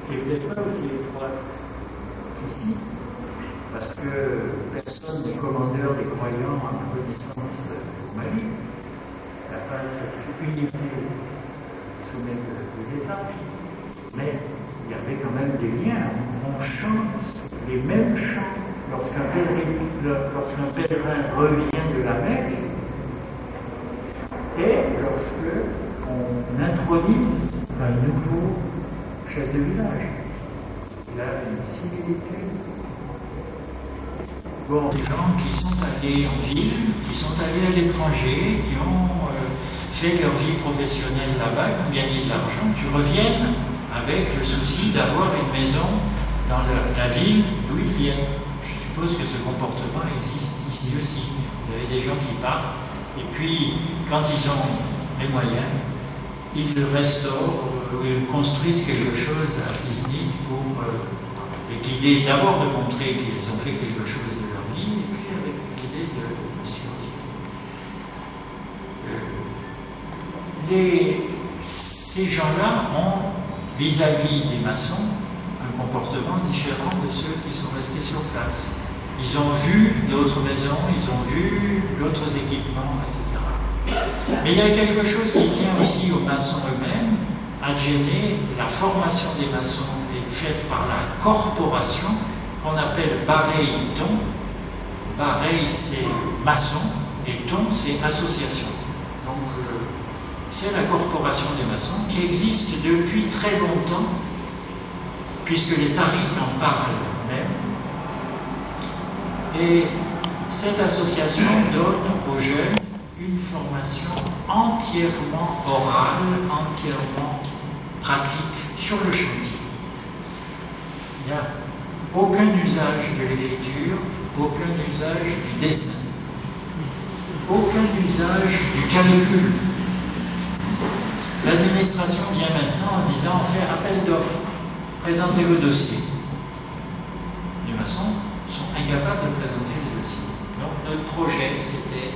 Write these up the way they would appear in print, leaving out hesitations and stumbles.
c'est peut-être pas aussi étroite qu'ici, parce que personne n'est commandeur des croyants à ma connaissance au Mali. Il n'y a pas cette unité soumise de l'État. Mais il y avait quand même des liens. On chante les mêmes chants lorsqu'un pèlerin revient de la Mecque et lorsque on intronise un nouveau chef de village. Il y a une similitude. Bon, des gens qui sont allés en ville, qui sont allés à l'étranger, qui ont fait leur vie professionnelle là-bas, qui ont gagné de l'argent, qui reviennent avec le souci d'avoir une maison dans la ville d'où ils viennent. Je suppose que ce comportement existe ici aussi. Vous avez des gens qui partent, et puis quand ils ont les moyens, ils le restaurent, ils construisent quelque chose à Tiznit pour, avec l'idée d'abord de montrer qu'ils ont fait quelque chose de leur vie, et puis avec l'idée de s'y retirer. Ces gens-là ont, vis-à-vis des maçons, un comportement différent de ceux qui sont restés sur place. Ils ont vu d'autres maisons, ils ont vu d'autres équipements, etc. Mais il y a quelque chose qui tient aussi aux maçons eux-mêmes. À Djenné, la formation des maçons est faite par la corporation qu'on appelle Bareil-Ton. Bareil, c'est maçon, et Ton, c'est association. Donc, c'est la corporation des maçons qui existe depuis très longtemps, puisque les tariques en parlent même. Et cette association donne aux jeunes une formation entièrement orale, entièrement pratique sur le chantier. Il n'y a aucun usage de l'écriture, aucun usage du dessin, aucun usage du calcul. L'administration vient maintenant en disant faire appel d'offres, présenter le dossier. Les maçons sont incapables de présenter les dossiers. Donc notre projet, c'était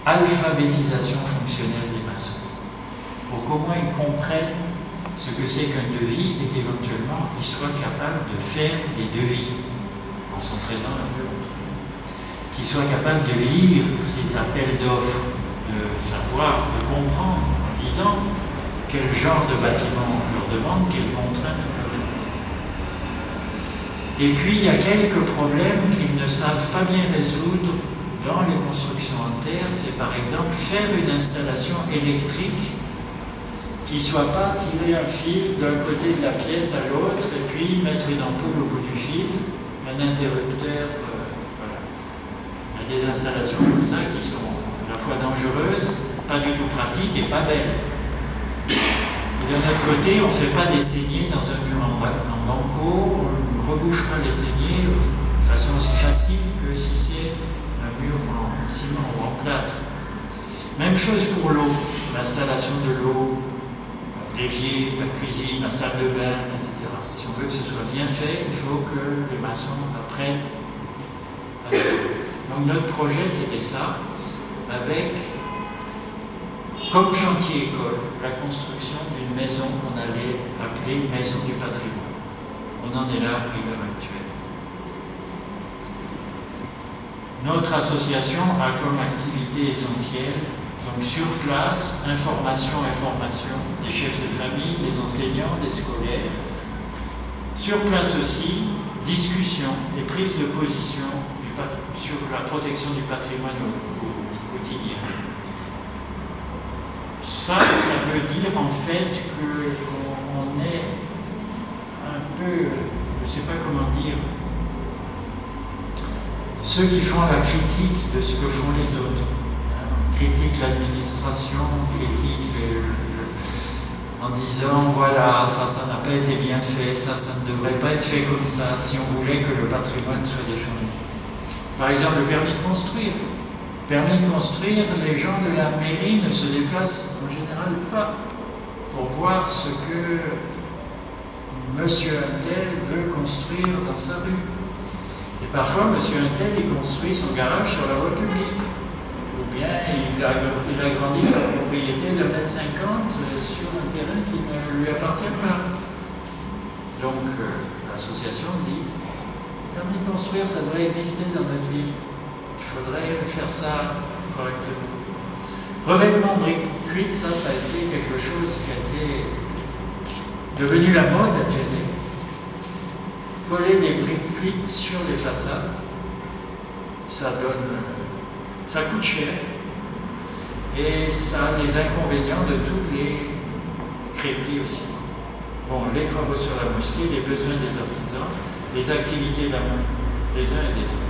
alphabétisation fonctionnelle des maçons, pour qu'au moins ils comprennent ce que c'est qu'un devis et qu'éventuellement ils soient capables de faire des devis en s'entraînant un peu, qu'ils soient capables de lire ces appels d'offres, de savoir, de comprendre en lisant quel genre de bâtiment on leur demande, quelles contraintes on leur demande. Et puis il y a quelques problèmes qu'ils ne savent pas bien résoudre dans les constructions en terre, c'est par exemple faire une installation électrique qui ne soit pas tirer un fil d'un côté de la pièce à l'autre et puis mettre une ampoule au bout du fil, un interrupteur, voilà. Il y a des installations comme ça qui sont à la fois dangereuses, pas du tout pratiques et pas belles. Et d'un autre côté, on ne fait pas des saignées dans un mur en banco, on ne rebouche pas les saignées de façon aussi facile que si c'est mur en ciment ou en plâtre. Même chose pour l'eau, l'installation de l'eau, l'évier, la cuisine, la salle de bain, etc. Si on veut que ce soit bien fait, il faut que les maçons apprennent à le faire. Donc notre projet c'était ça, avec comme chantier-école la construction d'une maison qu'on allait appeler maison du patrimoine. On en est là à l'heure actuelle. Notre association a comme activité essentielle, donc sur place, information des chefs de famille, des enseignants, des scolaires. Sur place aussi, discussion et prise de position sur la protection du patrimoine au quotidien. Ça veut dire en fait qu'on est un peu, je ne sais pas comment dire, ceux qui font la critique de ce que font les autres. Critique l'administration, critique en disant voilà, ça n'a pas été bien fait, ça ne devrait pas être fait comme ça si on voulait que le patrimoine soit défendu. Par exemple, le permis de construire. Permis de construire, les gens de la mairie ne se déplacent en général pas pour voir ce que monsieur Untel veut construire dans sa rue. Et parfois, monsieur Untel, il construit son garage sur la voie publique. Ou bien, il agrandit sa propriété de 1,50 m sur un terrain qui ne lui appartient pas. Donc l'association dit, permis de construire, ça devrait exister dans notre ville. Il faudrait faire ça correctement. Revêtement briques cuites, ça a été quelque chose qui a été devenu la mode à Djenné. Coller des briques cuites sur les façades, ça coûte cher et ça a les inconvénients de tous les crépis aussi. Bon, les travaux sur la mosquée, les besoins des artisans, les activités de la main des uns et des autres.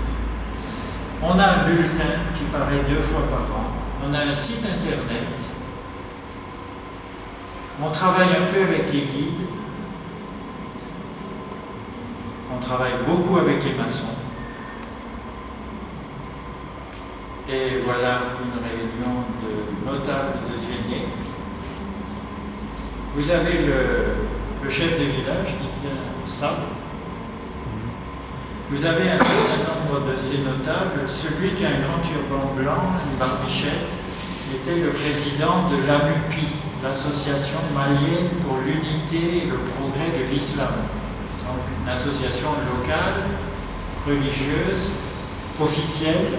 On a un bulletin qui paraît 2 fois par an. On a un site internet. On travaille un peu avec les guides. On travaille beaucoup avec les maçons. Et voilà une réunion de notables de Djenné. Vous avez le chef de village qui vient Sable. Vous avez un certain nombre de ces notables. Celui qui a un grand turban blanc, une barbichette, était le président de l'AMUPI, l'Association malienne pour l'unité et le progrès de l'islam. Donc une association locale, religieuse, officielle.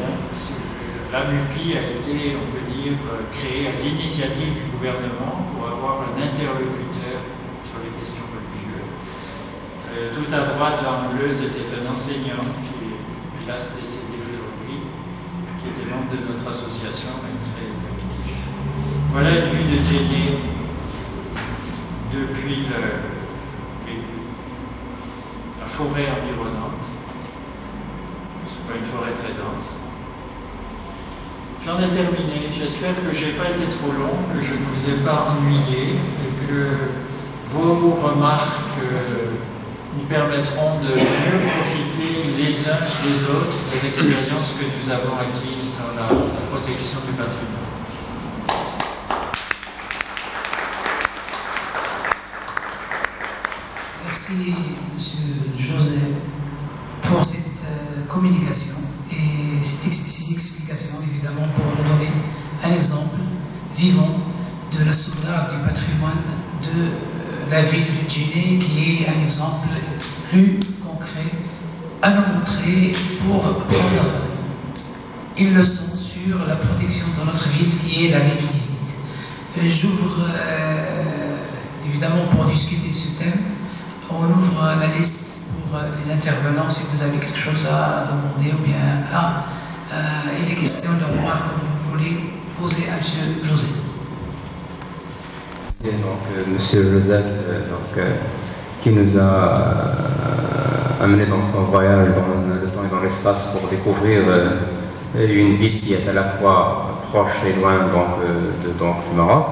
L'AMUPI a été, on peut dire, créée à l'initiative du gouvernement pour avoir un interlocuteur sur les questions religieuses. Tout à droite, là en bleu, c'était un enseignant qui est hélas décédé aujourd'hui, qui était membre de notre association, mais très actif. Voilà une vue de Djenné depuis la forêt environnante. C'est pas une forêt très dense. J'en ai terminé. J'espère que je n'ai pas été trop long, que je ne vous ai pas ennuyé et que vos remarques nous permettront de mieux profiter les uns des autres de l'expérience que nous avons acquise dans la protection du patrimoine. Merci, Monsieur José, pour cette communication et ces explications, évidemment, pour nous donner un exemple vivant de la sauvegarde du patrimoine de la ville de Djenné, qui est un exemple plus concret à nous montrer pour prendre une leçon sur la protection de notre ville, qui est la ville du Tiznit. J'ouvre, évidemment, pour discuter ce thème, on ouvre la liste pour les intervenants, si vous avez quelque chose à demander ou bien il est question de remarques que vous voulez poser à M. José. Donc, M. Joseph, qui nous a amené dans son voyage dans le temps et dans l'espace pour découvrir une ville qui est à la fois proche et loin du Maroc.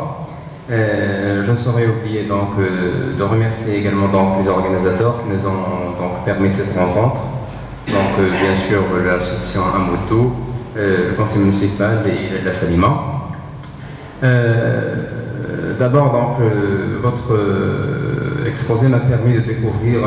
Je ne saurais oublier de remercier également les organisateurs qui nous ont permis cette rencontre. Donc bien sûr l'association Amoto, le conseil municipal et la Salima. D'abord votre exposé m'a permis de découvrir